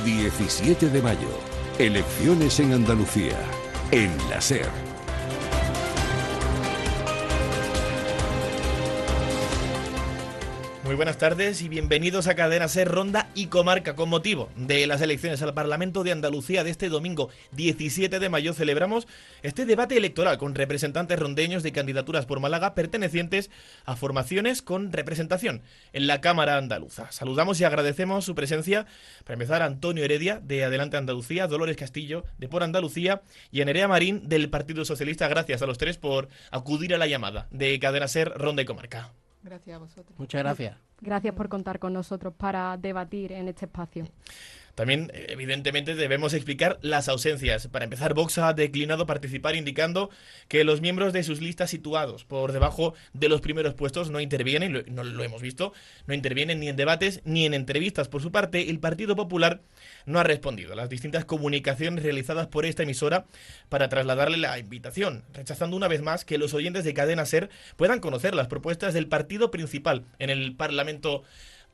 17 de mayo. Elecciones en Andalucía. En la SER. Muy buenas tardes y bienvenidos a Cadena SER Ronda y Comarca. Con motivo de las elecciones al Parlamento de Andalucía de este domingo 17 de mayo celebramos este debate electoral con representantes rondeños de candidaturas por Málaga pertenecientes a formaciones con representación en la Cámara Andaluza. Saludamos y agradecemos su presencia, para empezar, a Antonio Heredia de Adelante Andalucía, Dolores Castillo de Por Andalucía y a Nerea Marín del Partido Socialista. Gracias a los tres por acudir a la llamada de Cadena SER Ronda y Comarca. Gracias a vosotros. Muchas gracias. Gracias por contar con nosotros para debatir en este espacio. También, evidentemente, debemos explicar las ausencias. Para empezar, Vox ha declinado participar, indicando que los miembros de sus listas situados por debajo de los primeros puestos no intervienen, no lo hemos visto, no intervienen ni en debates ni en entrevistas. Por su parte, el Partido Popular no ha respondido a las distintas comunicaciones realizadas por esta emisora para trasladarle la invitación, rechazando una vez más que los oyentes de Cadena SER puedan conocer las propuestas del partido principal en el Parlamento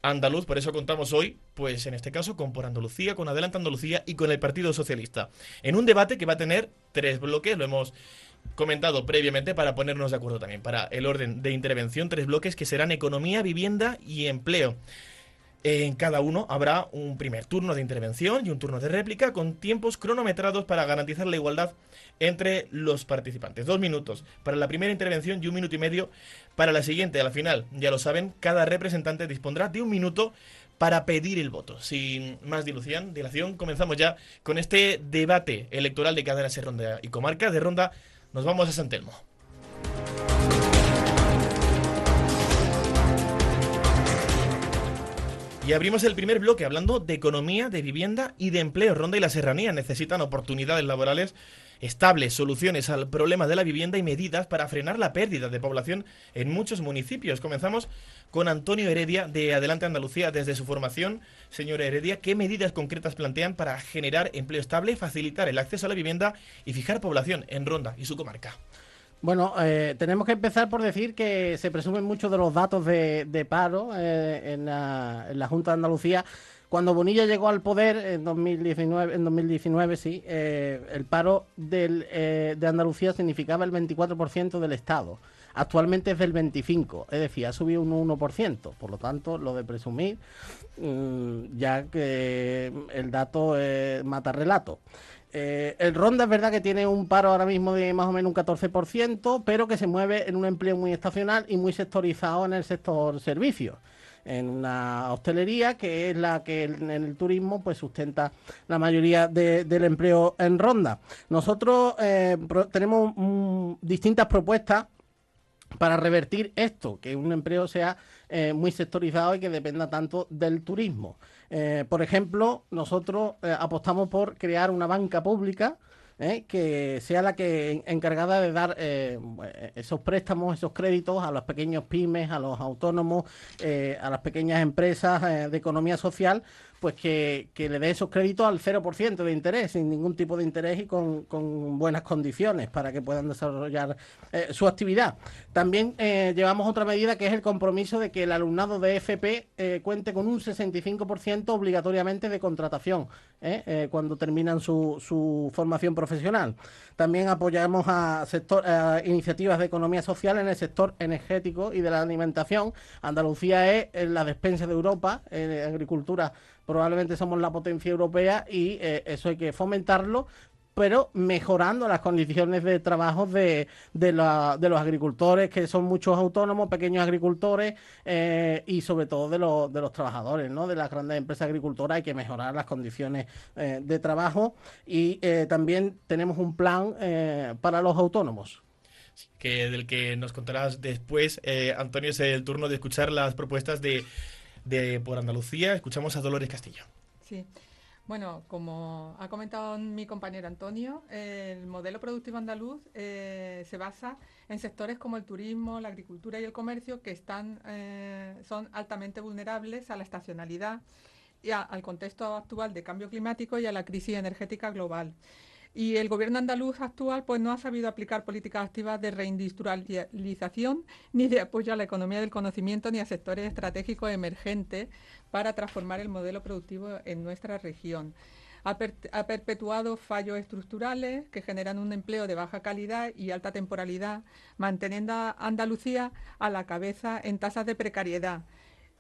andaluz. Por eso contamos hoy, pues en este caso, con Por Andalucía, con Adelante Andalucía y con el Partido Socialista, en un debate que va a tener 3 bloques. Lo hemos comentado previamente para ponernos de acuerdo también para el orden de intervención. 3 bloques que serán economía, vivienda y empleo. En cada uno habrá un primer turno de intervención y un turno de réplica con tiempos cronometrados para garantizar la igualdad entre los participantes. 2 minutos para la primera intervención y 1 minuto y medio para la siguiente. Al final, ya lo saben, cada representante dispondrá de 1 minuto para pedir el voto. Sin más dilación, comenzamos ya con este debate electoral de Cadena SER Ronda y Comarca. De Ronda nos vamos a San Telmo. Y abrimos el primer bloque hablando de economía, de vivienda y de empleo. Ronda y la Serranía necesitan oportunidades laborales estables, soluciones al problema de la vivienda y medidas para frenar la pérdida de población en muchos municipios. Comenzamos con Antonio Heredia de Adelante Andalucía. Desde su formación, señor Heredia, ¿qué medidas concretas plantean para generar empleo estable, facilitar el acceso a la vivienda y fijar población en Ronda y su comarca? Bueno, tenemos que empezar por decir que se presumen muchos de los datos de paro en la Junta de Andalucía. Cuando Bonilla llegó al poder en 2019, sí, el paro de Andalucía significaba el 24% del Estado. Actualmente es del 25%, es decir, ha subido un 1%. Por lo tanto, lo de presumir, ya que el dato mata relato. El Ronda es verdad que tiene un paro ahora mismo de más o menos un 14%, pero que se mueve en un empleo muy estacional y muy sectorizado en el sector servicios, en una hostelería que es la que en el turismo pues sustenta la mayoría del empleo en Ronda. Nosotros tenemos distintas propuestas para revertir esto, que un empleo sea muy sectorizado y que dependa tanto del turismo. Por ejemplo, nosotros apostamos por crear una banca pública que sea la que encargada de dar esos préstamos, esos créditos a los pequeños pymes, a los autónomos, a las pequeñas empresas de economía social, pues que le dé esos créditos al 0% de interés, sin ningún tipo de interés y con buenas condiciones para que puedan desarrollar su actividad. También llevamos otra medida que es el compromiso de que el alumnado de FP cuente con un 65% obligatoriamente de contratación cuando terminan su formación profesional. También apoyamos a iniciativas de economía social en el sector energético y de la alimentación. Andalucía es la despensa de Europa en agricultura. Probablemente somos la potencia europea y eso hay que fomentarlo, pero mejorando las condiciones de trabajo de los agricultores, que son muchos autónomos, pequeños agricultores y sobre todo de los trabajadores, ¿no? De las grandes empresas agricultoras. Hay que mejorar las condiciones de trabajo y también tenemos un plan para los autónomos. Del que nos contarás después. Antonio, es el turno de escuchar las propuestas de Por Andalucía. Escuchamos a Dolores Castillo. Sí. Bueno, como ha comentado mi compañero Antonio, el modelo productivo andaluz se basa en sectores como el turismo, la agricultura y el comercio, que son altamente vulnerables a la estacionalidad y al contexto actual de cambio climático y a la crisis energética global. Y el gobierno andaluz actual pues no ha sabido aplicar políticas activas de reindustrialización, ni de apoyo a la economía del conocimiento, ni a sectores estratégicos emergentes para transformar el modelo productivo en nuestra región. Ha perpetuado fallos estructurales que generan un empleo de baja calidad y alta temporalidad, manteniendo a Andalucía a la cabeza en tasas de precariedad.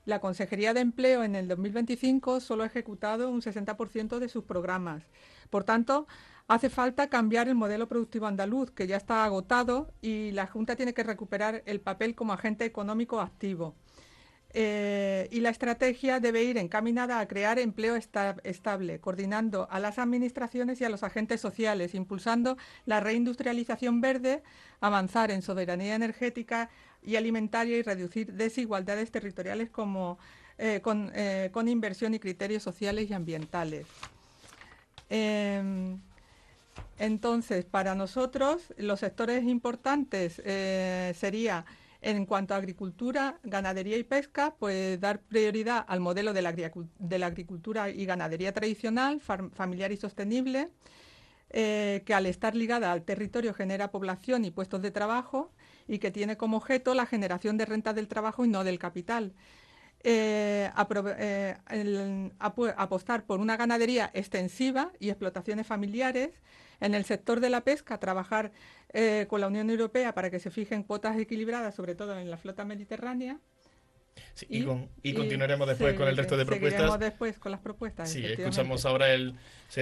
La Consejería de Empleo en el 2025 solo ha ejecutado un 60% de sus programas. Por tanto, hace falta cambiar el modelo productivo andaluz, que ya está agotado, y la Junta tiene que recuperar el papel como agente económico activo. Y la estrategia debe ir encaminada a crear empleo estable, coordinando a las administraciones y a los agentes sociales, impulsando la reindustrialización verde, avanzar en soberanía energética y alimentaria y reducir desigualdades territoriales con inversión y criterios sociales y ambientales. Entonces, para nosotros, los sectores importantes sería, en cuanto a agricultura, ganadería y pesca, pues dar prioridad al modelo de la agricultura y ganadería tradicional, familiar y sostenible, que al estar ligada al territorio genera población y puestos de trabajo y que tiene como objeto la generación de renta del trabajo y no del capital. Apostar por una ganadería extensiva y explotaciones familiares. En el sector de la pesca, trabajar con la Unión Europea para que se fijen cuotas equilibradas, sobre todo en la flota mediterránea. Sí, y continuaremos después con el resto de propuestas. Seguiremos después con las propuestas. Sí, escuchamos ahora el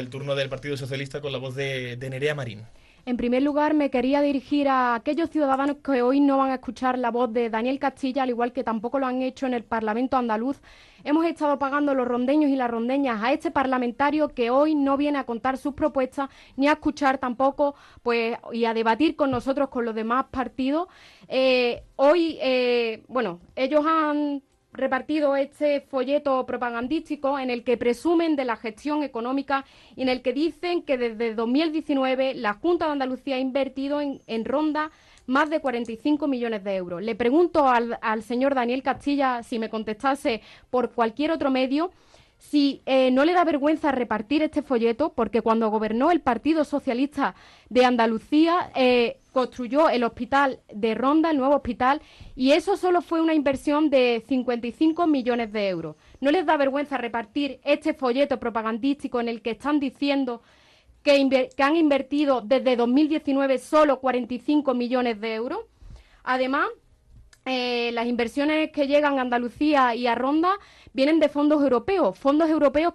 turno del Partido Socialista con la voz de Nerea Marín. En primer lugar, me quería dirigir a aquellos ciudadanos que hoy no van a escuchar la voz de Daniel Castilla, al igual que tampoco lo han hecho en el Parlamento andaluz. Hemos estado pagando los rondeños y las rondeñas a este parlamentario que hoy no viene a contar sus propuestas, ni a escuchar tampoco, pues, y a debatir con nosotros, con los demás partidos. Ellos han repartido este folleto propagandístico en el que presumen de la gestión económica y en el que dicen que desde 2019 la Junta de Andalucía ha invertido en Ronda más de 45 millones de euros. Le pregunto al señor Daniel Castilla, si me contestase por cualquier otro medio, si no le da vergüenza repartir este folleto, porque cuando gobernó el Partido Socialista de Andalucía construyó el hospital de Ronda, el nuevo hospital, y eso solo fue una inversión de 55 millones de euros. ¿No les da vergüenza repartir este folleto propagandístico en el que están diciendo que han invertido desde 2019 solo 45 millones de euros? Además, las inversiones que llegan a Andalucía y a Ronda vienen de fondos europeos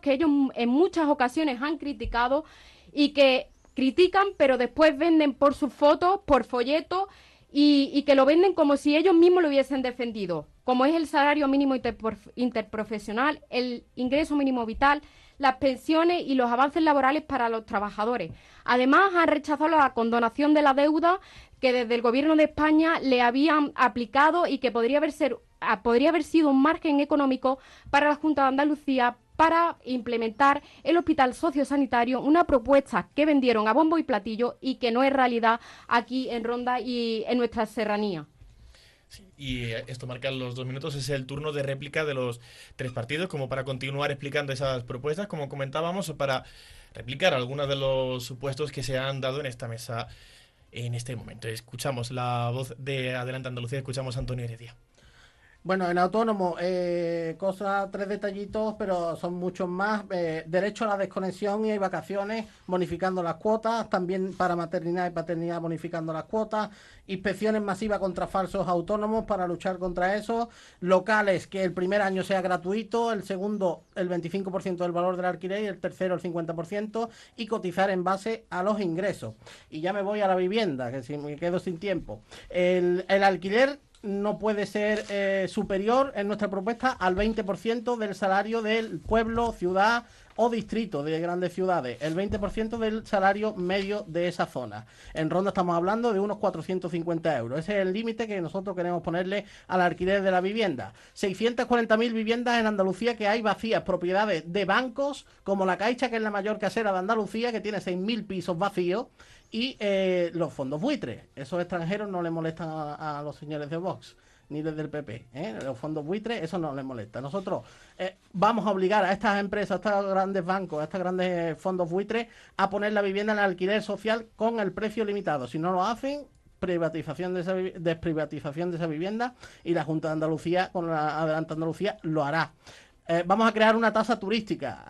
que ellos en muchas ocasiones han criticado y que critican, pero después venden por sus fotos, por folletos y que lo venden como si ellos mismos lo hubiesen defendido, como es el salario mínimo interprofesional, el ingreso mínimo vital, las pensiones y los avances laborales para los trabajadores. Además, han rechazado la condonación de la deuda que desde el Gobierno de España le habían aplicado y que podría haber sido un margen económico para la Junta de Andalucía para implementar el hospital sociosanitario, una propuesta que vendieron a bombo y platillo y que no es realidad aquí en Ronda y en nuestra serranía. Sí, y esto marca los 2 minutos, es el turno de réplica de los 3 partidos, como para continuar explicando esas propuestas, como comentábamos, o para replicar algunos de los supuestos que se han dado en esta mesa en este momento. Escuchamos la voz de Adelante Andalucía, escuchamos a Antonio Heredia. Bueno, en autónomo, 3 detallitos, pero son muchos más. Derecho a la desconexión y vacaciones, bonificando las cuotas. También para maternidad y paternidad, bonificando las cuotas. Inspecciones masivas contra falsos autónomos para luchar contra eso. Locales, que el primer año sea gratuito, el segundo el 25% del valor del alquiler y el tercero el 50%. Y cotizar en base a los ingresos. Y ya me voy a la vivienda, que si me quedo sin tiempo. El alquiler no puede ser superior en nuestra propuesta al 20% del salario del pueblo, ciudad o distrito de grandes ciudades, el 20% del salario medio de esa zona. En Ronda estamos hablando de unos 450 euros. Ese es el límite que nosotros queremos ponerle al alquiler de la vivienda. 640.000 viviendas en Andalucía que hay vacías, propiedades de bancos como la Caixa, que es la mayor casera de Andalucía, que tiene 6.000 pisos vacíos, y los fondos buitres. Esos extranjeros no le molestan a los señores de Vox, ni desde el PP. Los fondos buitres, eso no les molesta. Nosotros vamos a obligar a estas empresas, a estos grandes bancos, a estos grandes fondos buitres a poner la vivienda en alquiler social con el precio limitado. Si no lo hacen, desprivatización de esa vivienda, y la Junta de Andalucía, con la Adelante Andalucía, lo hará. Vamos a crear una tasa turística.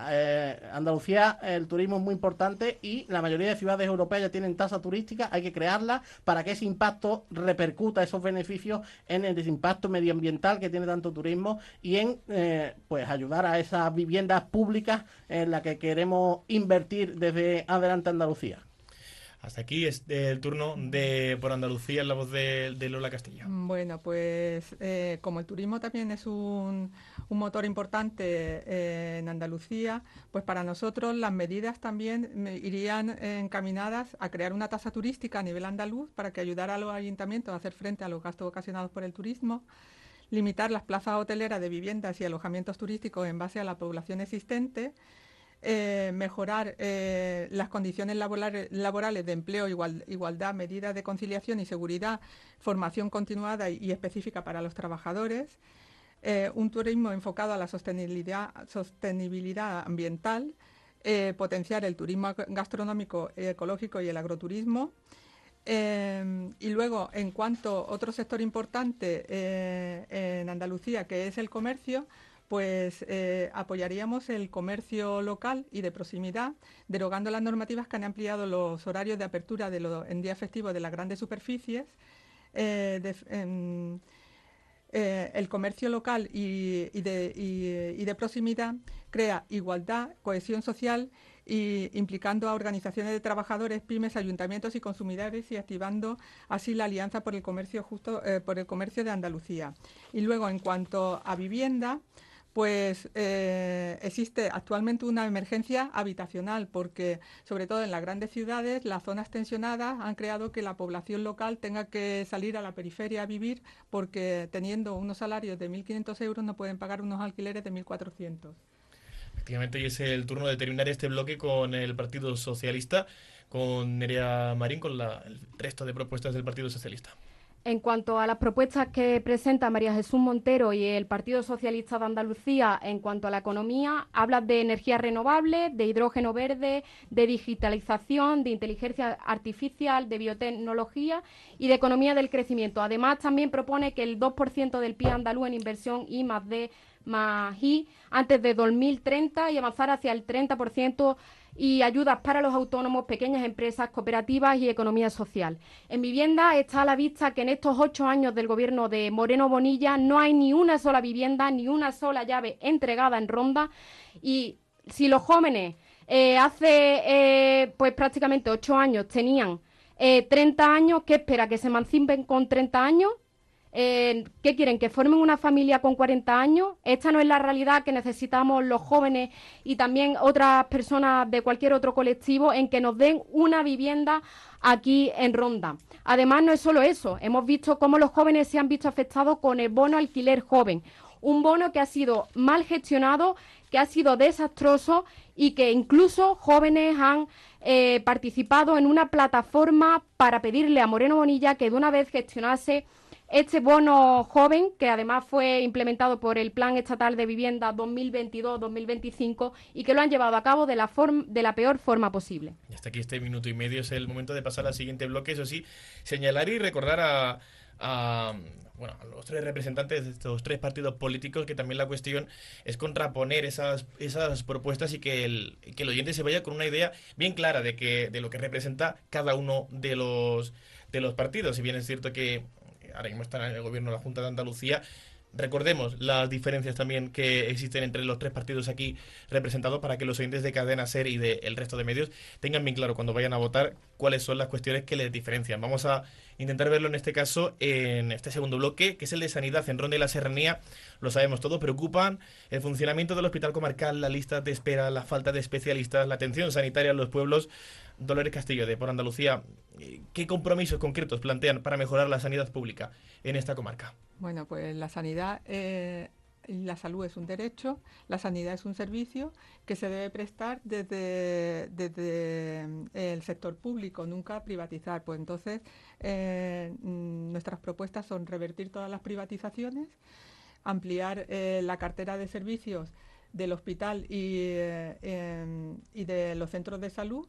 Andalucía, el turismo es muy importante y la mayoría de ciudades europeas ya tienen tasa turística. Hay que crearla para que ese impacto repercuta esos beneficios en el impacto medioambiental que tiene tanto turismo y en pues ayudar a esas viviendas públicas en las que queremos invertir desde Adelante Andalucía. Hasta aquí es el turno de Por Andalucía, en la voz de Lola Castilla. Bueno, pues como el turismo también es un motor importante en Andalucía, pues para nosotros las medidas también irían encaminadas a crear una tasa turística a nivel andaluz para que ayudara a los ayuntamientos a hacer frente a los gastos ocasionados por el turismo, limitar las plazas hoteleras de viviendas y alojamientos turísticos en base a la población existente, mejorar las condiciones laborales de empleo, igualdad, medidas de conciliación y seguridad, formación continuada y específica para los trabajadores, un turismo enfocado a la sostenibilidad ambiental, potenciar el turismo gastronómico, ecológico y el agroturismo. Y luego, en cuanto a otro sector importante en Andalucía, que es el comercio, pues apoyaríamos el comercio local y de proximidad, derogando las normativas que han ampliado los horarios de apertura en días festivos de las grandes superficies. El comercio local y de proximidad crea igualdad, cohesión social, y implicando a organizaciones de trabajadores, pymes, ayuntamientos y consumidores, y activando así la alianza por el comercio justo, por el comercio de Andalucía. Y luego, en cuanto a vivienda, pues existe actualmente una emergencia habitacional, porque sobre todo en las grandes ciudades las zonas tensionadas han creado que la población local tenga que salir a la periferia a vivir, porque teniendo unos salarios de 1.500 euros no pueden pagar unos alquileres de 1.400. Efectivamente, y es el turno de terminar este bloque con el Partido Socialista, con Nerea Marín, con el resto de propuestas del Partido Socialista. En cuanto a las propuestas que presenta María Jesús Montero y el Partido Socialista de Andalucía en cuanto a la economía, habla de energías renovables, de hidrógeno verde, de digitalización, de inteligencia artificial, de biotecnología y de economía del crecimiento. Además, también propone que el 2% del PIB andaluz en inversión I+D+I antes de 2030 y avanzar hacia el 30%, y ayudas para los autónomos, pequeñas empresas, cooperativas y economía social. En vivienda está a la vista que en estos 8 años del gobierno de Moreno Bonilla no hay ni una sola vivienda, ni una sola llave entregada en Ronda, y si los jóvenes hace pues prácticamente 8 años tenían 30 años, ¿qué espera? ¿Que se emancipen con 30 años? ¿Qué quieren? ¿Que formen una familia con 40 años? Esta no es la realidad que necesitamos los jóvenes y también otras personas de cualquier otro colectivo, en que nos den una vivienda aquí en Ronda. Además, no es solo eso. Hemos visto cómo los jóvenes se han visto afectados con el bono alquiler joven. Un bono que ha sido mal gestionado, que ha sido desastroso y que incluso jóvenes han participado en una plataforma para pedirle a Moreno Bonilla que de una vez gestionase este bono joven, que además fue implementado por el Plan Estatal de Vivienda 2022-2025 y que lo han llevado a cabo de la peor forma posible. Y hasta aquí este minuto y medio, es el momento de pasar al siguiente bloque. Eso sí, señalar y recordar a los tres representantes de estos tres partidos políticos que también la cuestión es contraponer esas propuestas y que el oyente se vaya con una idea bien clara de lo que representa cada uno de los partidos. Si bien es cierto que ahora mismo está en el gobierno de la Junta de Andalucía, recordemos las diferencias también que existen entre los tres partidos aquí representados, para que los oyentes de Cadena SER y del resto de medios tengan bien claro cuando vayan a votar cuáles son las cuestiones que les diferencian. Vamos a intentar verlo en este caso, en este segundo bloque, que es el de sanidad. En Ronda y la Serranía, lo sabemos todo, preocupan el funcionamiento del hospital comarcal, la lista de espera, la falta de especialistas, la atención sanitaria en los pueblos. Dolores Castillo, de Por Andalucía, ¿qué compromisos concretos plantean para mejorar la sanidad pública en esta comarca? Bueno, pues la sanidad la salud es un derecho, la sanidad es un servicio que se debe prestar desde el sector público, nunca privatizar. Pues entonces nuestras propuestas son revertir todas las privatizaciones, ampliar la cartera de servicios del hospital y de los centros de salud,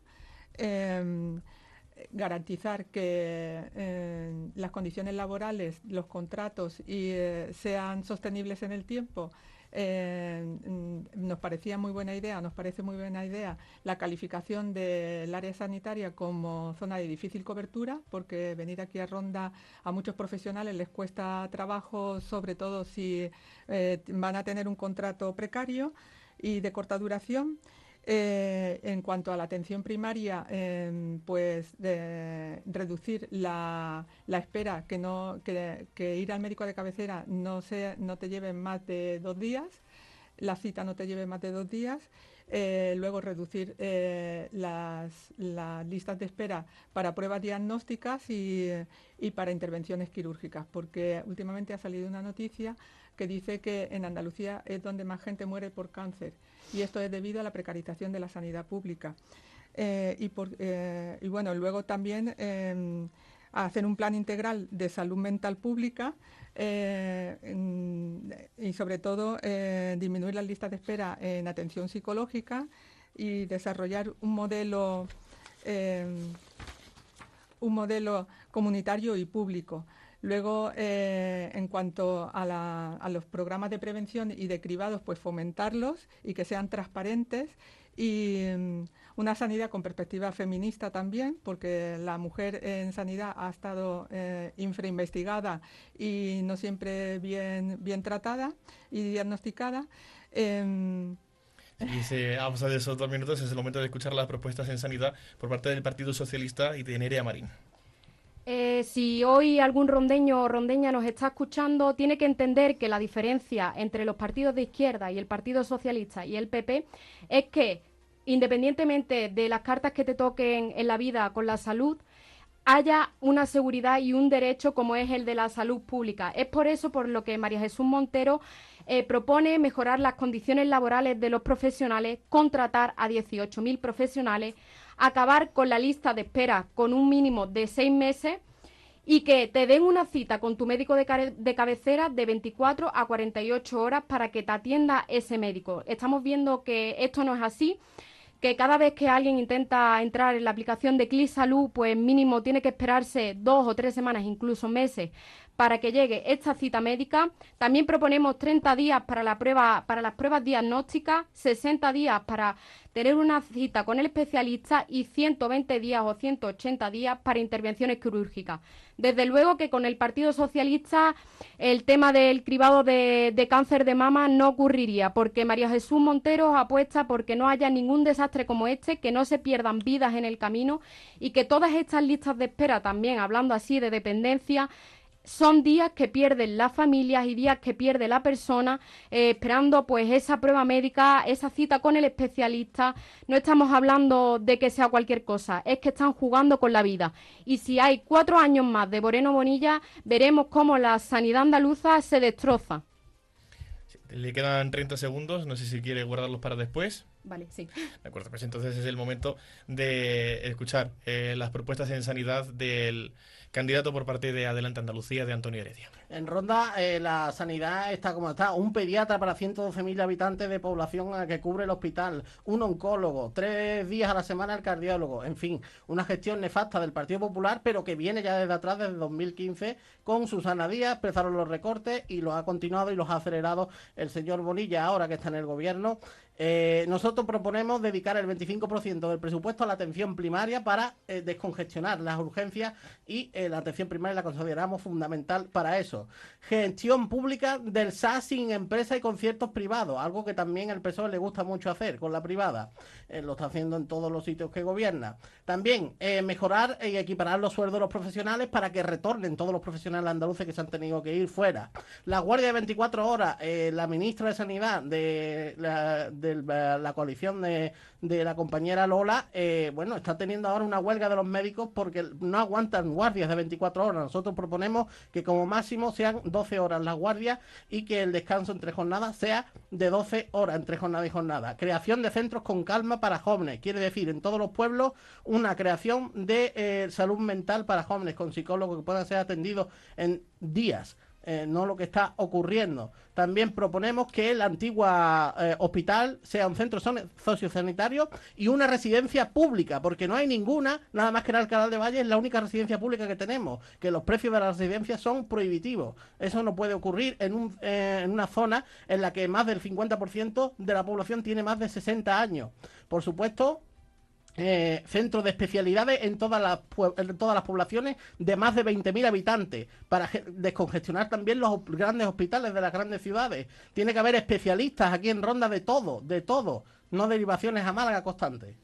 garantizar que las condiciones laborales, los contratos sean sostenibles en el tiempo. Nos parecía muy buena idea, nos parece muy buena idea la calificación del área sanitaria como zona de difícil cobertura, porque venir aquí a Ronda a muchos profesionales les cuesta trabajo, sobre todo si van a tener un contrato precario y de corta duración. En cuanto a la atención primaria, pues reducir la espera, que ir al médico de cabecera no te lleve más de 2 días, la cita no te lleve más de 2 días. Luego reducir las listas de espera para pruebas diagnósticas y para intervenciones quirúrgicas, porque últimamente ha salido una noticia que dice que en Andalucía es donde más gente muere por cáncer, y esto es debido a la precarización de la sanidad pública. Y bueno, luego también hacer un plan integral de salud mental pública y sobre todo disminuir las listas de espera en atención psicológica y desarrollar un modelo comunitario y público. Luego, en cuanto a los programas de prevención y de cribados, pues fomentarlos y que sean transparentes, y una sanidad con perspectiva feminista también, porque la mujer en sanidad ha estado infrainvestigada y no siempre bien tratada y diagnosticada. Y si vamos a esos 2 minutos, es el momento de escuchar las propuestas en sanidad por parte del Partido Socialista y de Nerea Marín. Si hoy algún rondeño o rondeña nos está escuchando, tiene que entender que la diferencia entre los partidos de izquierda y el Partido Socialista y el PP es que, independientemente de las cartas que te toquen en la vida con la salud, haya una seguridad y un derecho como es el de la salud pública. Es por eso por lo que María Jesús Montero propone mejorar las condiciones laborales de los profesionales, contratar a 18.000 profesionales, acabar con la lista de espera con un mínimo de 6 meses y que te den una cita con tu médico de cabecera de 24 a 48 horas para que te atienda ese médico. Estamos viendo que esto no es así, que cada vez que alguien intenta entrar en la aplicación de Clic Salud, pues mínimo tiene que esperarse 2 o 3 semanas, incluso meses, para que llegue esta cita médica. También proponemos 30 días para las pruebas diagnósticas, 60 días para tener una cita con el especialista y 120 días o 180 días para intervenciones quirúrgicas. Desde luego que con el Partido Socialista el tema del cribado de cáncer de mama no ocurriría, porque María Jesús Montero apuesta porque no haya ningún desastre como este, que no se pierdan vidas en el camino y que todas estas listas de espera, también hablando así de dependencia, son días que pierden las familias y días que pierde la persona esperando pues esa prueba médica, esa cita con el especialista. No estamos hablando de que sea cualquier cosa, es que están jugando con la vida. Y si hay 4 años más de Moreno Bonilla, veremos cómo la sanidad andaluza se destroza. Le quedan 30 segundos, no sé si quiere guardarlos para después. Vale, sí. De acuerdo, pues entonces es el momento de escuchar las propuestas en sanidad del candidato por parte de Adelante Andalucía, de Antonio Heredia. En Ronda la sanidad está como está, un pediatra para 112.000 habitantes de población que cubre el hospital, un oncólogo, 3 días a la semana el cardiólogo, en fin, una gestión nefasta del Partido Popular, pero que viene ya desde atrás, desde 2015, con Susana Díaz. Empezaron los recortes y los ha continuado y los ha acelerado el señor Bonilla, ahora que está en el gobierno. Nosotros proponemos dedicar el 25% del presupuesto a la atención primaria para descongestionar las urgencias y la atención primaria la consideramos fundamental para eso. Gestión pública del SAS sin empresas y conciertos privados, algo que también al PSOE le gusta mucho hacer con la privada. Lo está haciendo en todos los sitios que gobierna. También mejorar y equiparar los sueldos de los profesionales para que retornen todos los profesionales andaluces que se han tenido que ir fuera. La guardia de 24 horas, la ministra de Sanidad del la coalición de la compañera Lola, bueno, está teniendo ahora una huelga de los médicos porque no aguantan guardias de 24 horas. Nosotros proponemos que como máximo sean 12 horas las guardias y que el descanso entre jornadas sea de 12 horas entre jornada y jornada. Creación de centros con calma para jóvenes, quiere decir en todos los pueblos una creación de salud mental para jóvenes con psicólogos que puedan ser atendidos en días. No lo que está ocurriendo. También proponemos que el antiguo hospital sea un centro sociosanitario y una residencia pública, porque no hay ninguna, nada más que en Alcalá de Valle es la única residencia pública que tenemos, que los precios de las residencias son prohibitivos. Eso no puede ocurrir en una zona en la que más del 50% de la población tiene más de 60 años. Por supuesto, centros de especialidades en todas las poblaciones de más de 20.000 habitantes para descongestionar también los grandes hospitales de las grandes ciudades. Tiene que haber especialistas aquí en Ronda de todo, no derivaciones a Málaga constantes.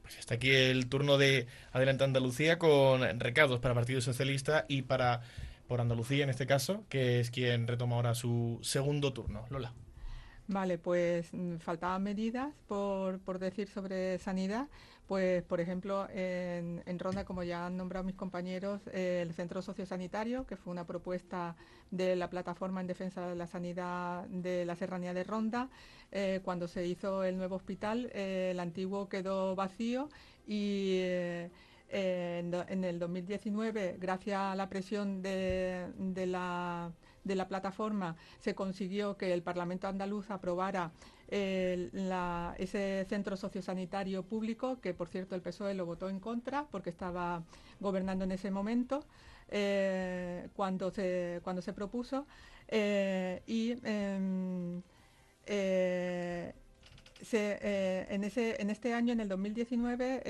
Pues está aquí el turno de Adelante Andalucía con recados para Partido Socialista y por Andalucía en este caso, que es quien retoma ahora su segundo turno. Lola. Vale, pues faltaban medidas por decir sobre sanidad. Pues, por ejemplo, en Ronda, como ya han nombrado mis compañeros, el centro sociosanitario, que fue una propuesta de la plataforma en defensa de la sanidad de la Serranía de Ronda. Cuando se hizo el nuevo hospital, el antiguo quedó vacío y en el 2019, gracias a la presión de la plataforma, se consiguió que el Parlamento andaluz aprobara ese centro sociosanitario público, que por cierto el PSOE lo votó en contra porque estaba gobernando en ese momento, cuando se propuso, en este año, en el 2019,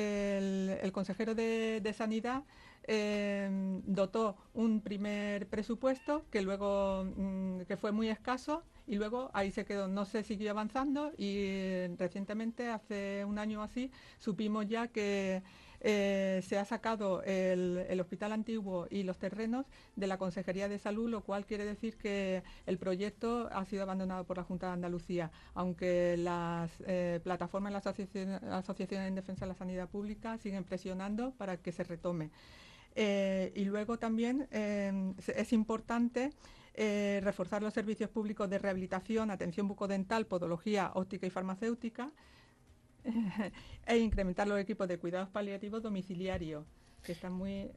el consejero de Sanidad dotó un primer presupuesto que luego que fue muy escaso y luego ahí se quedó, no se siguió avanzando y recientemente, hace un año así, supimos ya que se ha sacado el hospital antiguo y los terrenos de la Consejería de Salud, lo cual quiere decir que el proyecto ha sido abandonado por la Junta de Andalucía, aunque las plataformas y las asociaciones en defensa de la sanidad pública siguen presionando para que se retome. Y luego también es importante reforzar los servicios públicos de rehabilitación, atención bucodental, podología, óptica y farmacéutica, e incrementar los equipos de cuidados paliativos domiciliarios, que están muy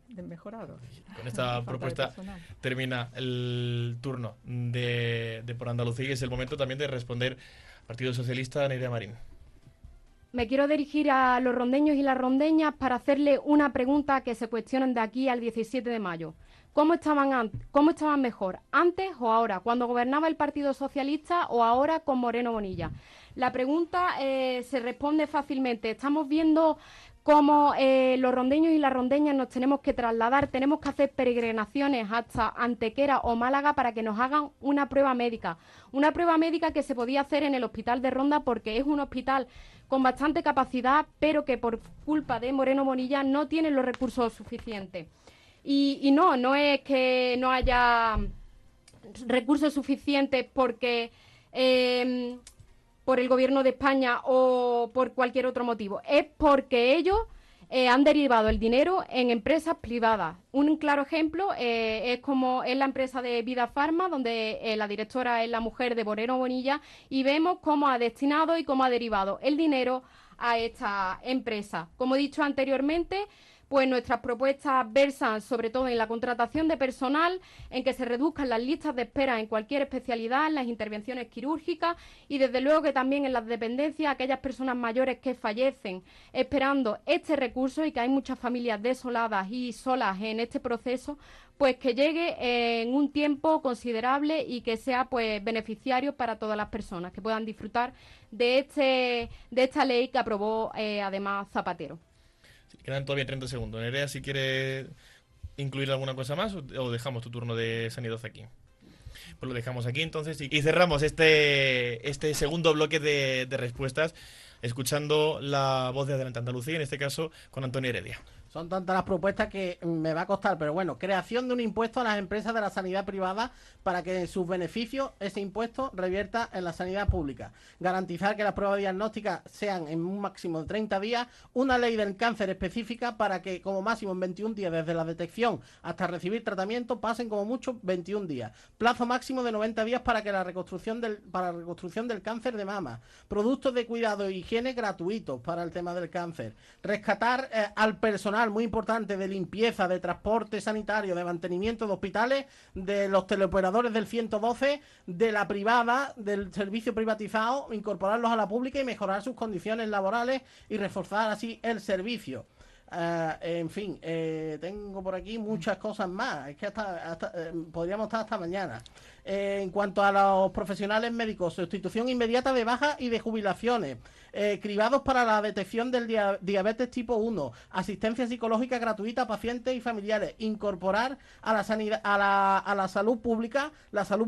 mejorados. Con esta propuesta termina el turno de Por Andalucía y es el momento también de responder al Partido Socialista, Nerea Marín. Me quiero dirigir a los rondeños y las rondeñas para hacerle una pregunta que se cuestionan de aquí al 17 de mayo. ¿Cómo estaban mejor, antes o ahora, cuando gobernaba el Partido Socialista o ahora con Moreno Bonilla? La pregunta se responde fácilmente. Estamos viendo cómo los rondeños y las rondeñas nos tenemos que trasladar, tenemos que hacer peregrinaciones hasta Antequera o Málaga para que nos hagan una prueba médica. Una prueba médica que se podía hacer en el hospital de Ronda porque es un hospital con bastante capacidad, pero que por culpa de Moreno Bonilla no tiene los recursos suficientes. Y no es que no haya recursos suficientes porque por el gobierno de España o por cualquier otro motivo. Es porque ellos han derivado el dinero en empresas privadas. Un claro ejemplo es la empresa de Vida Farma, donde la directora es la mujer de Moreno Bonilla, y vemos cómo ha destinado y cómo ha derivado el dinero a esta empresa. Como he dicho anteriormente, pues nuestras propuestas versan sobre todo en la contratación de personal, en que se reduzcan las listas de espera en cualquier especialidad, en las intervenciones quirúrgicas y desde luego que también en las dependencias, aquellas personas mayores que fallecen esperando este recurso y que hay muchas familias desoladas y solas en este proceso, pues que llegue en un tiempo considerable y que sea pues beneficiario para todas las personas que puedan disfrutar de esta ley que aprobó además Zapatero. Quedan todavía 30 segundos. Nerea, si quiere incluir alguna cosa más o dejamos tu turno de sanidad aquí. Pues lo dejamos aquí entonces y cerramos este segundo bloque de respuestas escuchando la voz de Adelante Andalucía, en este caso con Antonio Heredia. Son tantas las propuestas que me va a costar, pero bueno, creación de un impuesto a las empresas de la sanidad privada para que en sus beneficios ese impuesto revierta en la sanidad pública. Garantizar que las pruebas diagnósticas sean en un máximo de 30 días. Una ley del cáncer específica para que como máximo en 21 días desde la detección hasta recibir tratamiento pasen como mucho 21 días. Plazo máximo de 90 días para que la reconstrucción del cáncer de mama. Productos de cuidado e higiene gratuitos para el tema del cáncer. Rescatar al personal, muy importante, de limpieza, de transporte sanitario, de mantenimiento de hospitales, de los teleoperadores del 112, de la privada, del servicio privatizado, incorporarlos a la pública y mejorar sus condiciones laborales y reforzar así el servicio. En fin, tengo por aquí muchas cosas más. Es que podríamos estar hasta mañana. En cuanto a los profesionales médicos, sustitución inmediata de bajas y de jubilaciones, cribados para la detección del diabetes tipo 1, asistencia psicológica gratuita a pacientes y familiares, incorporar a la sanidad, a la salud pública, la salud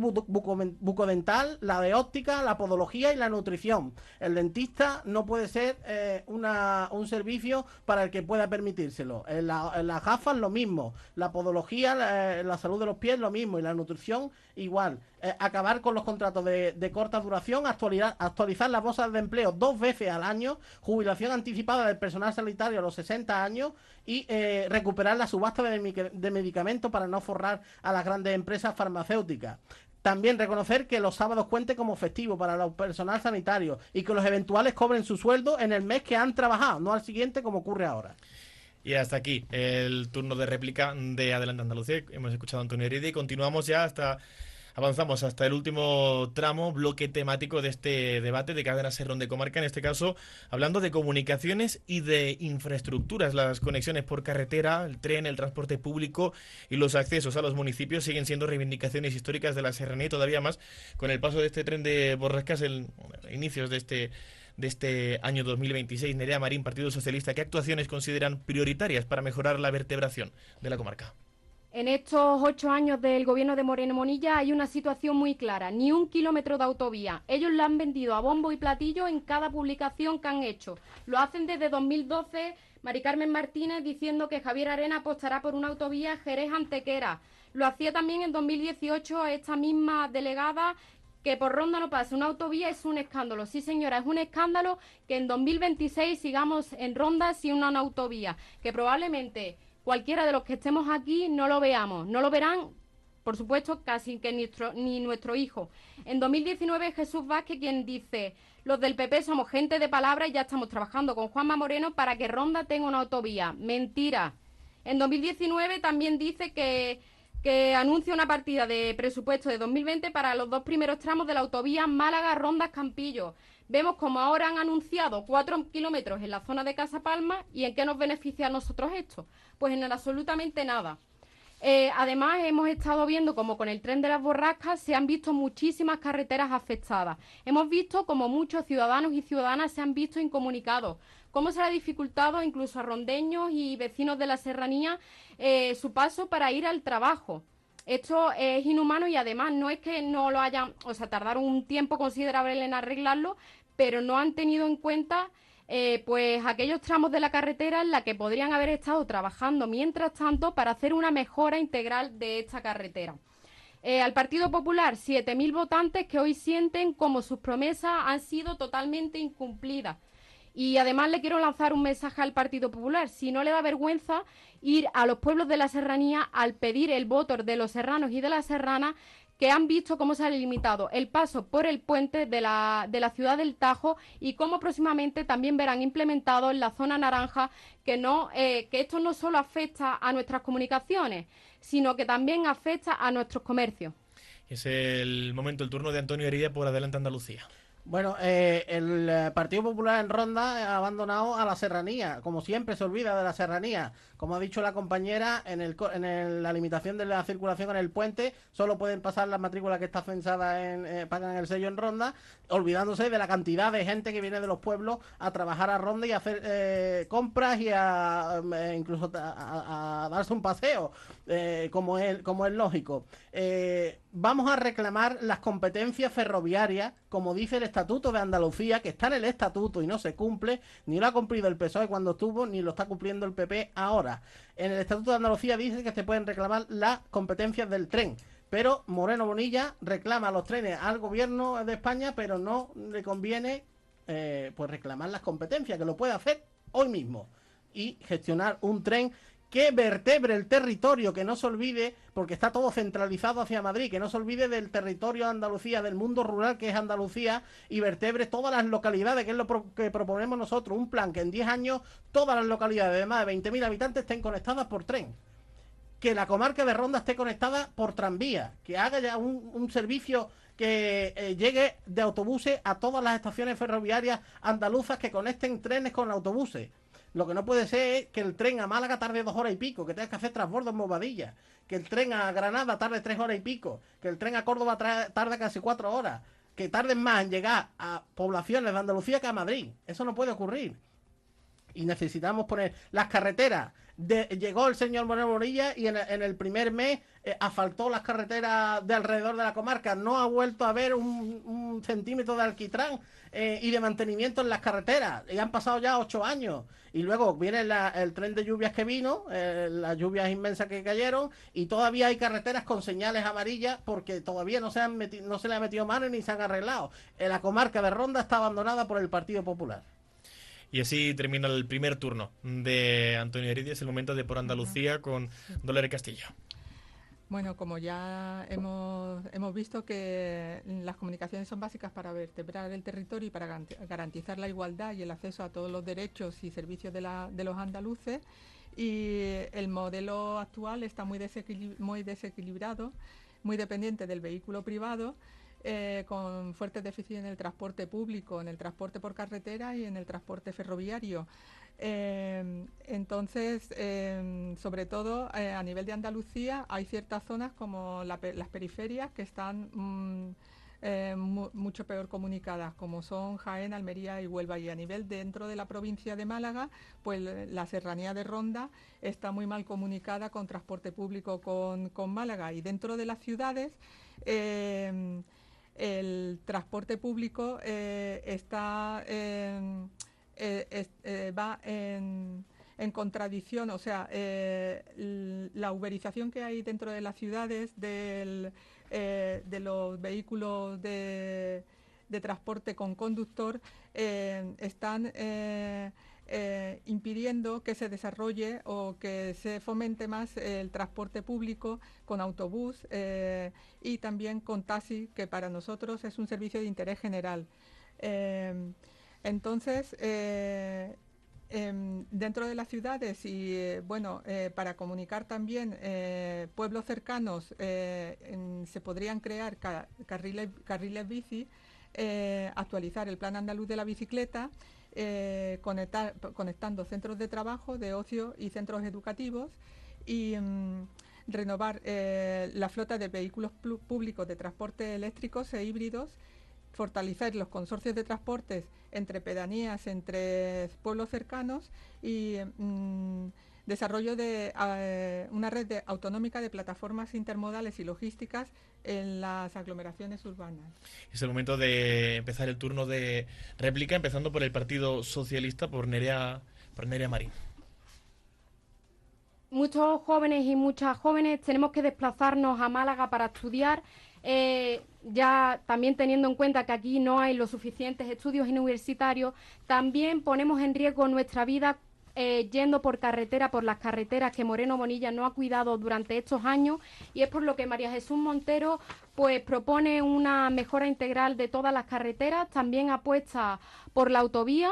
bucodental, la de óptica, la podología y la nutrición. El dentista no puede ser un servicio para el que pueda permitírselo. En las gafas lo mismo, la podología, la salud de los pies lo mismo, y la nutrición igual. Acabar con los contratos de corta duración, actualizar las bolsas de empleo 2 veces al año, jubilación anticipada del personal sanitario a los 60 años y recuperar la subasta de medicamentos para no forrar a las grandes empresas farmacéuticas. También reconocer que los sábados cuenten como festivo para el personal sanitario y que los eventuales cobren su sueldo en el mes que han trabajado, no al siguiente como ocurre ahora. Y hasta aquí el turno de réplica de Adelante Andalucía. Hemos escuchado a Antonio Heredia y continuamos ya avanzamos hasta el último tramo, bloque temático de este debate de Cadena Ser Ronda y Comarca, en este caso hablando de comunicaciones y de infraestructuras. Las conexiones por carretera, el tren, el transporte público y los accesos a los municipios siguen siendo reivindicaciones históricas de la serranía, y todavía más con el paso de este tren de Borrascas en inicios de este año 2026. Nerea Marín, Partido Socialista, ¿qué actuaciones consideran prioritarias para mejorar la vertebración de la comarca? En estos 8 años del gobierno de Moreno Monilla hay una situación muy clara: ni 1 kilómetro de autovía. Ellos la han vendido a bombo y platillo en cada publicación que han hecho. Lo hacen desde 2012, Mari Carmen Martínez diciendo que Javier Arena apostará por una autovía Jerez-Antequera. Lo hacía también en 2018 esta misma delegada, que por Ronda no pasa una autovía es un escándalo. Sí, señora, es un escándalo que en 2026 sigamos en Ronda sin una autovía, que probablemente cualquiera de los que estemos aquí no lo veamos, no lo verán, por supuesto, casi que ni nuestro hijo. En 2019 es Jesús Vázquez quien dice: los del PP somos gente de palabra y ya estamos trabajando con Juanma Moreno para que Ronda tenga una autovía. Mentira. En 2019 también dice que anuncia una partida de presupuesto de 2020 para los 2 primeros tramos de la autovía Málaga-Rondas-Campillo. Vemos como ahora han anunciado 4 kilómetros en la zona de Casa Palma. ¿Y en qué nos beneficia a nosotros esto? Pues en absolutamente nada. Además, hemos estado viendo como con el tren de las Borrascas se han visto muchísimas carreteras afectadas. Hemos visto como muchos ciudadanos y ciudadanas se han visto incomunicados, cómo se le ha dificultado incluso a rondeños y vecinos de la serranía su paso para ir al trabajo. Esto es inhumano y además no es que no lo hayan, tardaron un tiempo considerable en arreglarlo, pero no han tenido en cuenta pues aquellos tramos de la carretera en la que podrían haber estado trabajando mientras tanto para hacer una mejora integral de esta carretera. Al Partido Popular, 7.000 votantes que hoy sienten como sus promesas han sido totalmente incumplidas. Y además le quiero lanzar un mensaje al Partido Popular: si no le da vergüenza ir a los pueblos de la serranía al pedir el voto de los serranos y de las serranas, que han visto cómo se ha limitado el paso por el puente de la ciudad del Tajo y cómo próximamente también verán implementado en la zona naranja que esto no solo afecta a nuestras comunicaciones, sino que también afecta a nuestros comercios. Es el momento, el turno de Antonio Heredia por Adelante Andalucía. Bueno, el Partido Popular en Ronda ha abandonado a la serranía, como siempre se olvida de la serranía. Como ha dicho la compañera, la limitación de la circulación en el puente, solo pueden pasar las matrículas que está censada pagan el sello en Ronda, olvidándose de la cantidad de gente que viene de los pueblos a trabajar a Ronda y a hacer compras y incluso a darse un paseo, como es lógico. vamos a reclamar las competencias ferroviarias, como dice el Estatuto de Andalucía, que está en el Estatuto y no se cumple, ni lo ha cumplido el PSOE cuando estuvo, ni lo está cumpliendo el PP ahora. En el Estatuto de Andalucía dice que se pueden reclamar las competencias del tren, pero Moreno Bonilla reclama los trenes al gobierno de España, pero no le conviene pues reclamar las competencias, que lo puede hacer hoy mismo, y gestionar un tren que vertebre el territorio, que no se olvide, porque está todo centralizado hacia Madrid, que no se olvide del territorio de Andalucía, del mundo rural que es Andalucía, y vertebre todas las localidades, que es lo que proponemos nosotros, un plan que en 10 años todas las localidades de más de 20.000 habitantes estén conectadas por tren, que la comarca de Ronda esté conectada por tranvía, que haga ya un servicio que llegue de autobuses a todas las estaciones ferroviarias andaluzas, que conecten trenes con autobuses. Lo que no puede ser es que el tren a Málaga tarde 2 horas y pico, que tengas que hacer transbordo en Movadilla, que el tren a Granada tarde 3 horas y pico, que el tren a Córdoba tarda casi 4 horas, que tarden más en llegar a poblaciones de Andalucía que a Madrid. Eso no puede ocurrir. Y necesitamos poner las carreteras. Llegó el señor Moreno Bonilla y en el primer mes asfaltó las carreteras de alrededor de la comarca. No ha vuelto a haber un centímetro de alquitrán y de mantenimiento en las carreteras. Y han pasado ya 8 años. Y luego viene el tren de lluvias que vino, las lluvias inmensas que cayeron, y todavía hay carreteras con señales amarillas porque todavía no se le ha metido mano ni se han arreglado. La comarca de Ronda está abandonada por el Partido Popular. Y así termina el primer turno de Antonio Heredia. Es el momento de Por Andalucía con Dolores Castillo. Bueno, como ya hemos visto que las comunicaciones son básicas para vertebrar el territorio y para garantizar la igualdad y el acceso a todos los derechos y servicios de los andaluces, y el modelo actual está muy desequilibrado, muy dependiente del vehículo privado, con fuertes déficits en el transporte público, en el transporte por carretera y en el transporte ferroviario. Entonces, sobre todo a nivel de Andalucía, hay ciertas zonas como las periferias que están mucho peor comunicadas, como son Jaén, Almería y Huelva. Y a nivel dentro de la provincia de Málaga, pues la serranía de Ronda está muy mal comunicada con transporte público con Málaga. Y dentro de las ciudades, el transporte público va en contradicción, o sea, la uberización que hay dentro de las ciudades de los vehículos de transporte con conductor están impidiendo que se desarrolle o que se fomente más el transporte público con autobús y también con taxi, que para nosotros es un servicio de interés general. Entonces, dentro de las ciudades y para comunicar también pueblos cercanos, se podrían crear carriles bici, actualizar el Plan Andaluz de la Bicicleta, conectando centros de trabajo, de ocio y centros educativos, y renovar la flota de vehículos públicos de transporte eléctricos e híbridos, fortalecer los consorcios de transportes entre pedanías, entre pueblos cercanos, y desarrollo de una red autonómica de plataformas intermodales y logísticas en las aglomeraciones urbanas. Es el momento de empezar el turno de réplica, empezando por el Partido Socialista, por Nerea Marín. Muchos jóvenes y muchas jóvenes tenemos que desplazarnos a Málaga para estudiar, ya también teniendo en cuenta que aquí no hay los suficientes estudios universitarios. También ponemos en riesgo nuestra vida yendo por las carreteras que Moreno Bonilla no ha cuidado durante estos años, y es por lo que María Jesús Montero pues propone una mejora integral de todas las carreteras. También apuesta por la autovía,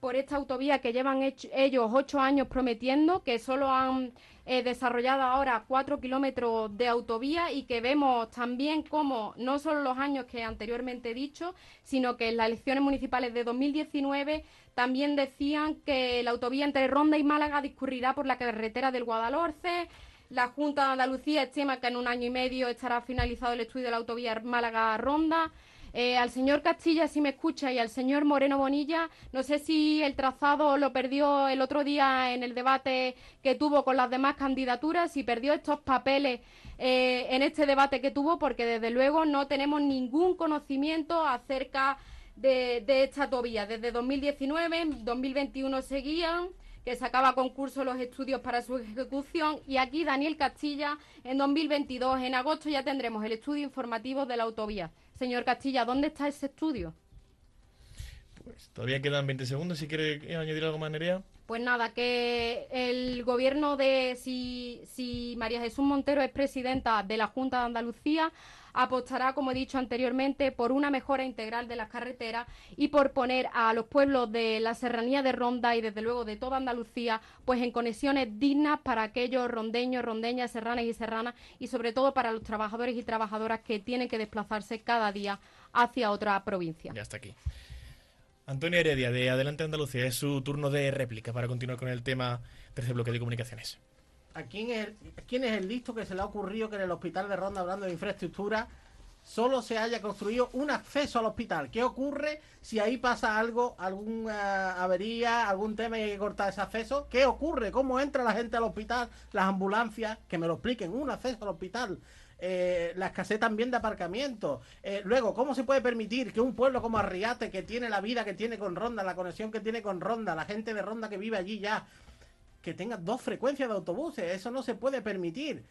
por esta autovía que llevan ellos 8 años prometiendo, que solo han desarrollado ahora 4 kilómetros de autovía, y que vemos también como no solo los años que anteriormente he dicho, sino que en las elecciones municipales de 2019 también decían que la autovía entre Ronda y Málaga discurrirá por la carretera del Guadalhorce. La Junta de Andalucía estima que en 1 año y medio estará finalizado el estudio de la autovía Málaga-Ronda. Al señor Castilla, si me escucha, y al señor Moreno Bonilla, no sé si el trazado lo perdió el otro día en el debate que tuvo con las demás candidaturas, si perdió estos papeles en este debate que tuvo, porque desde luego no tenemos ningún conocimiento acerca de esta autovía. Desde 2019, en 2021 seguían, que sacaba a concurso los estudios para su ejecución, y aquí Daniel Castilla en 2022, en agosto, ya tendremos el estudio informativo de la autovía. Señor Castilla, ¿dónde está ese estudio? Pues todavía quedan 20 segundos, si quiere añadir algo más, Nerea. Pues nada, que el gobierno si María Jesús Montero es presidenta de la Junta de Andalucía, apostará, como he dicho anteriormente, por una mejora integral de las carreteras y por poner a los pueblos de la serranía de Ronda y desde luego de toda Andalucía pues en conexiones dignas para aquellos rondeños, rondeñas, serranas y serranas, y sobre todo para los trabajadores y trabajadoras que tienen que desplazarse cada día hacia otra provincia. Ya está aquí. Antonio Heredia, de Adelante Andalucía, es su turno de réplica para continuar con el tema tercer bloque de comunicaciones. ¿A quién es el listo que se le ha ocurrido que en el hospital de Ronda, hablando de infraestructura, solo se haya construido un acceso al hospital? ¿Qué ocurre si ahí pasa algo, alguna avería, algún tema y hay que cortar ese acceso? ¿Qué ocurre? ¿Cómo entra la gente al hospital? Las ambulancias, que me lo expliquen, un acceso al hospital. La escasez también de aparcamiento. Luego, ¿cómo se puede permitir que un pueblo como Arriate, que tiene la vida que tiene con Ronda, la conexión que tiene con Ronda, la gente de Ronda que vive allí ya, que tenga 2 frecuencias de autobuses? Eso no se puede permitir.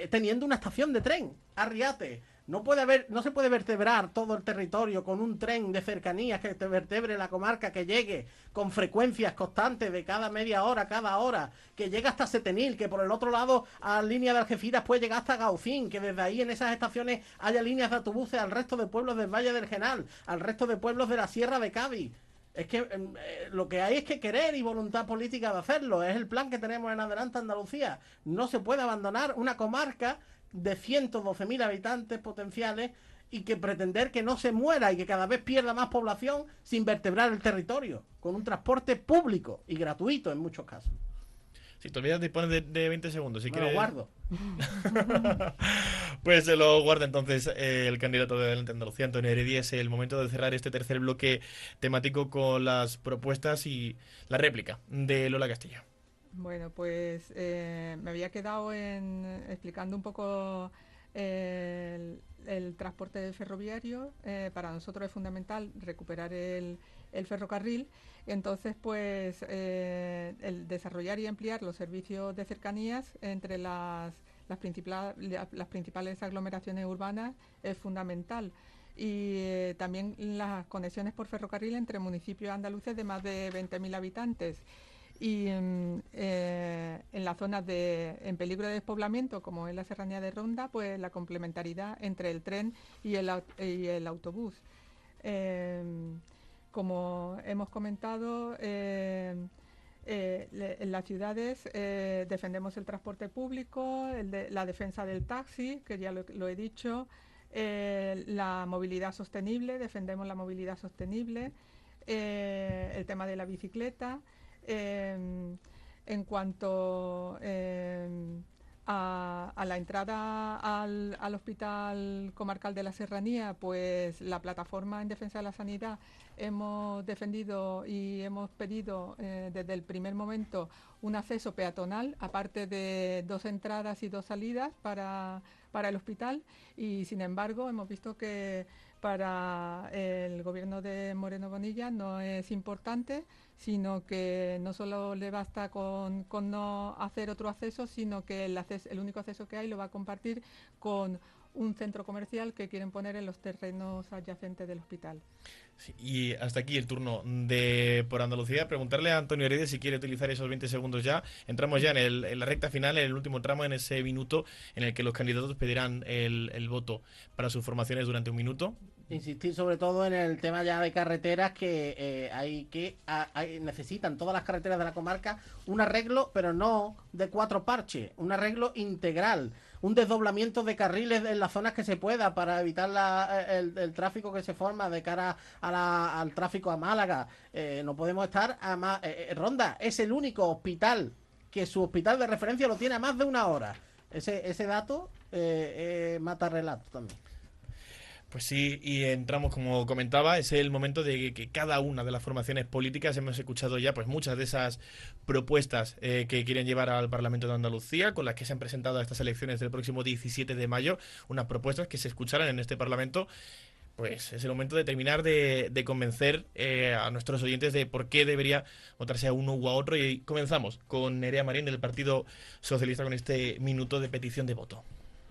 Teniendo una estación de tren, Arriate. No se puede vertebrar todo el territorio con un tren de cercanías que te vertebre la comarca, que llegue con frecuencias constantes de cada media hora, cada hora, que llegue hasta Setenil, que por el otro lado a la línea de Algeciras puede llegar hasta Gaucín, que desde ahí en esas estaciones haya líneas de autobuses al resto de pueblos del Valle del Genal, al resto de pueblos de la Sierra de Cádiz. Es que lo que hay es que querer y voluntad política de hacerlo. Es el plan que tenemos en Adelante Andalucía. No se puede abandonar una comarca de 112.000 habitantes potenciales y que pretender que no se muera y que cada vez pierda más población sin vertebrar el territorio, con un transporte público y gratuito en muchos casos. Si te olvidas, dispones de 20 segundos. Si lo guardo. Pues se lo guarda entonces el candidato de Adelante Andalucía, Antonio Heredia. Es el momento de cerrar este tercer bloque temático con las propuestas y la réplica de Lola Castilla. Bueno, pues me había quedado explicando un poco el transporte ferroviario. Para nosotros es fundamental recuperar el ferrocarril. Entonces, pues el desarrollar y ampliar los servicios de cercanías entre las principales aglomeraciones urbanas es fundamental. Y también las conexiones por ferrocarril entre municipios andaluces de más de 20.000 habitantes. Y en las zonas en peligro de despoblamiento, como es la serranía de Ronda, pues la complementariedad entre el tren y el autobús. Como hemos comentado, en las ciudades defendemos el transporte público, la defensa del taxi, que ya lo he dicho, la movilidad sostenible, defendemos la movilidad sostenible, el tema de la bicicleta. En cuanto a la entrada al Hospital Comarcal de la Serranía, pues la plataforma en defensa de la sanidad hemos defendido y hemos pedido desde el primer momento un acceso peatonal, aparte de 2 entradas y 2 salidas para el hospital, y sin embargo hemos visto que para el gobierno de Moreno Bonilla no es importante, sino que no solo le basta con no hacer otro acceso, sino que el único acceso que hay lo va a compartir con un centro comercial que quieren poner en los terrenos adyacentes del hospital. Sí, y hasta aquí el turno de Por Andalucía. Preguntarle a Antonio Heredia si quiere utilizar esos 20 segundos ya. Entramos ya en la recta final, en el último tramo, en ese minuto en el que los candidatos pedirán el voto para sus formaciones durante un minuto. Insistir sobre todo en el tema ya de carreteras, que necesitan todas las carreteras de la comarca un arreglo, pero no de 4 parches, un arreglo integral, un desdoblamiento de carriles en las zonas que se pueda para evitar el tráfico que se forma de cara al tráfico a Málaga. No podemos estar a más. Ronda es el único hospital que su hospital de referencia lo tiene a más de 1 hora. Ese dato mata relato también. Pues sí, y entramos, como comentaba, es el momento de que cada una de las formaciones políticas hemos escuchado ya pues muchas de esas propuestas que quieren llevar al Parlamento de Andalucía, con las que se han presentado a estas elecciones del próximo 17 de mayo, unas propuestas que se escucharán en este Parlamento. Pues es el momento de terminar de convencer a nuestros oyentes de por qué debería votarse a uno u a otro, y comenzamos con Nerea Marín del Partido Socialista con este minuto de petición de voto.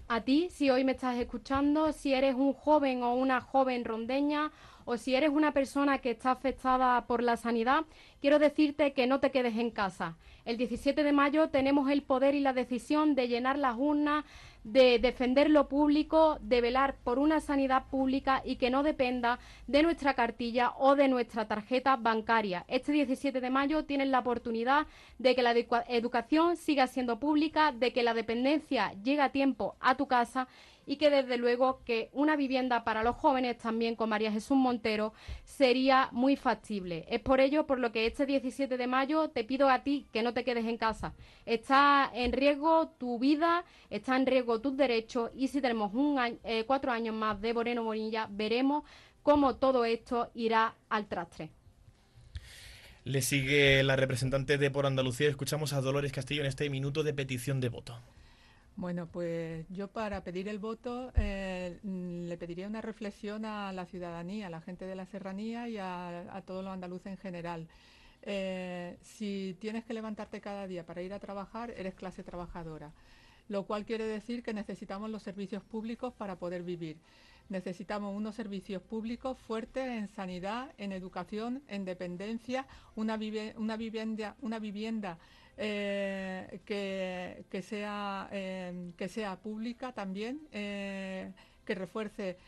A ti, si hoy me estás escuchando, si eres un joven o una joven rondeña, o si eres una persona que está afectada por la sanidad, quiero decirte que no te quedes en casa. El 17 de mayo tenemos el poder y la decisión de llenar las urnas, de defender lo público, de velar por una sanidad pública y que no dependa de nuestra cartilla o de nuestra tarjeta bancaria. Este 17 de mayo tienes la oportunidad de que la educación siga siendo pública, de que la dependencia llegue a tiempo a tu casa y que desde luego que una vivienda para los jóvenes también con María Jesús Montero sería muy factible. Es por ello por lo que este 17 de mayo te pido a ti que no te quedes en casa. Está en riesgo tu vida, está en riesgo tus derechos, y si tenemos 4 años más de Moreno Bonilla, veremos cómo todo esto irá al trastre. Le sigue la representante de Por Andalucía. Escuchamos a Dolores Castillo en este minuto de petición de voto. Bueno, pues yo para pedir el voto le pediría una reflexión a la ciudadanía, a la gente de la serranía y a todos los andaluces en general. Si tienes que levantarte cada día para ir a trabajar, eres clase trabajadora, lo cual quiere decir que necesitamos los servicios públicos para poder vivir. Necesitamos unos servicios públicos fuertes en sanidad, en educación, en dependencia, una vivienda que sea pública también, que refuerce,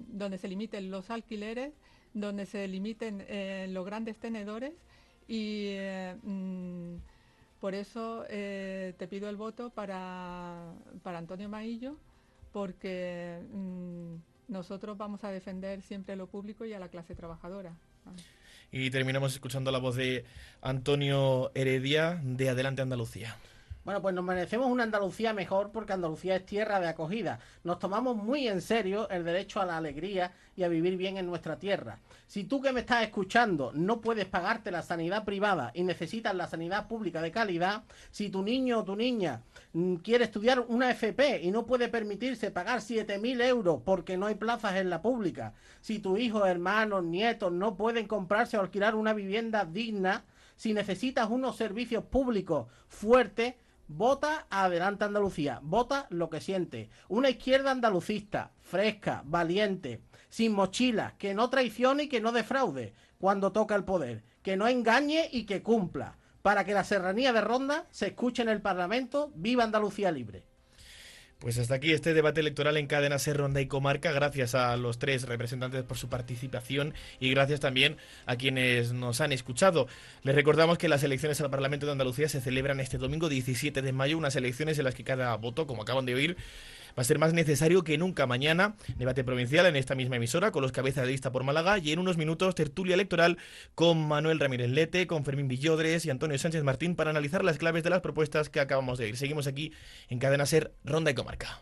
donde se limiten los alquileres, donde se limiten los grandes tenedores, y por eso te pido el voto para Antonio Maillo, porque nosotros vamos a defender siempre lo público y a la clase trabajadora. Y terminamos escuchando la voz de Antonio Heredia de Adelante Andalucía. Bueno, pues nos merecemos una Andalucía mejor, porque Andalucía es tierra de acogida. Nos tomamos muy en serio el derecho a la alegría y a vivir bien en nuestra tierra. Si tú que me estás escuchando no puedes pagarte la sanidad privada y necesitas la sanidad pública de calidad, si tu niño o tu niña quiere estudiar una FP y no puede permitirse pagar 7.000 euros porque no hay plazas en la pública, si tu hijo, hermanos, nietos no pueden comprarse o alquilar una vivienda digna, si necesitas unos servicios públicos fuertes, vota a Adelante Andalucía, vota lo que siente. Una izquierda andalucista, fresca, valiente, sin mochilas, que no traicione y que no defraude cuando toca el poder, que no engañe y que cumpla, para que la serranía de Ronda se escuche en el Parlamento. ¡Viva Andalucía libre! Pues hasta aquí este debate electoral en Cadena Ser, Ronda y Comarca. Gracias a los tres representantes por su participación y gracias también a quienes nos han escuchado. Les recordamos que las elecciones al Parlamento de Andalucía se celebran este domingo 17 de mayo, unas elecciones en las que cada voto, como acaban de oír, va a ser más necesario que nunca. Mañana, debate provincial en esta misma emisora con los cabezas de lista por Málaga, y en unos minutos tertulia electoral con Manuel Ramírez Lete, con Fermín Villodres y Antonio Sánchez Martín para analizar las claves de las propuestas que acabamos de oír. Seguimos aquí en Cadena Ser, Ronda y Comarca.